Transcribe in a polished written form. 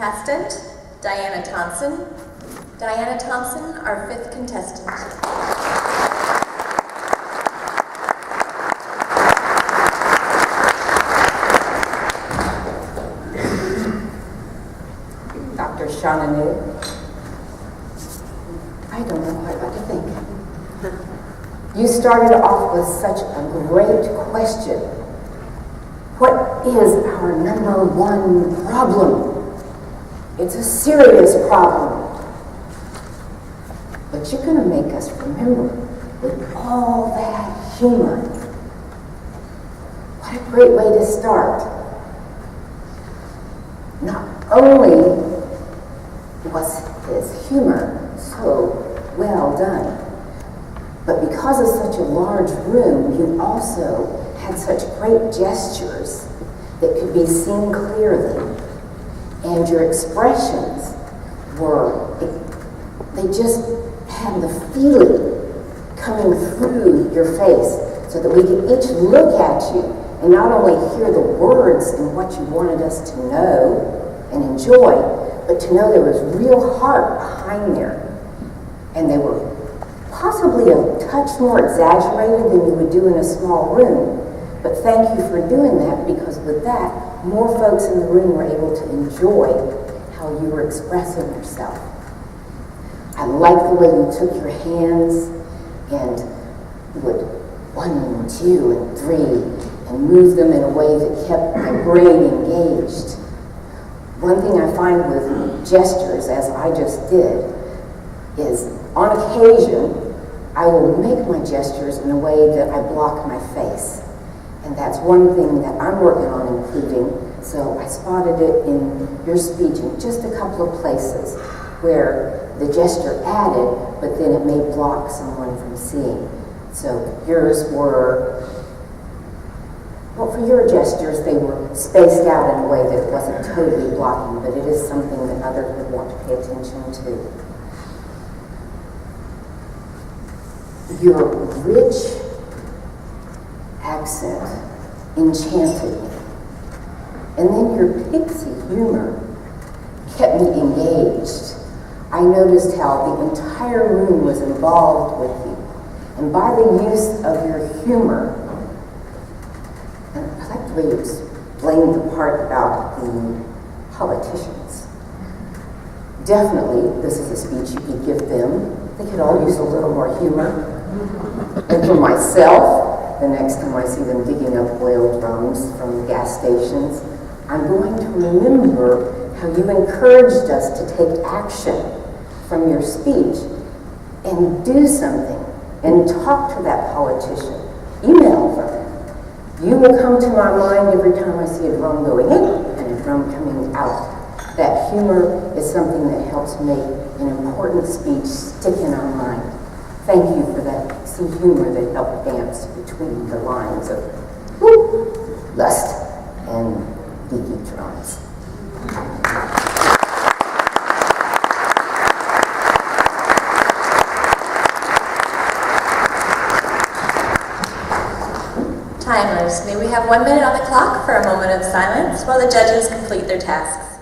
Contestant, Diana Thompson. Diana Thompson, our 5th contestant. Dr. Shananu, I don't know quite what to think. You started off with such a great question. What is our #1 problem? It's a serious problem. But you're going to make us remember with all that humor. What a great way to start. Not only was his humor so well done, but because of such a large room, you also had such great gestures that could be seen clearly. And your expressions they just had the feeling coming through your face so that we could each look at you and not only hear the words and what you wanted us to know and enjoy, but to know there was real heart behind there. And they were possibly a touch more exaggerated than you would do in a small room. But thank you for doing that, because with that, more folks in the room were able to enjoy how you were expressing yourself. I like the way you took your hands and would 1, 2, and 3 and move them in a way that kept my brain engaged. One thing I find with gestures, as I just did, is on occasion, I will make my gestures in a way that I block my face. And that's one thing that I'm working on improving. So I spotted it in your speech in just a couple of places where the gesture added, but then it may block someone from seeing. So yours were, well, for your gestures, they were spaced out in a way that it wasn't totally blocking, but it is something that others would want to pay attention to. Your rich accent enchanted me. And then your pixie humor kept me engaged. I noticed how the entire room was involved with you. And by the use of your humor, and I like the way you explained the part about the politicians. Definitely, this is a speech you could give them. They could all use a little more humor. And for myself, the next time I see them digging up oil drums from the gas stations, I'm going to remember how you encouraged us to take action from your speech and do something and talk to that politician, email them. You will come to my mind every time I see a drum going in and a drum coming out. That humor is something that helps make an important speech stick in our mind. Thank you for that some humor that helped dance between the lines of lust and geeky drums. Timers, may we have 1 minute on the clock for a moment of silence while the judges complete their tasks.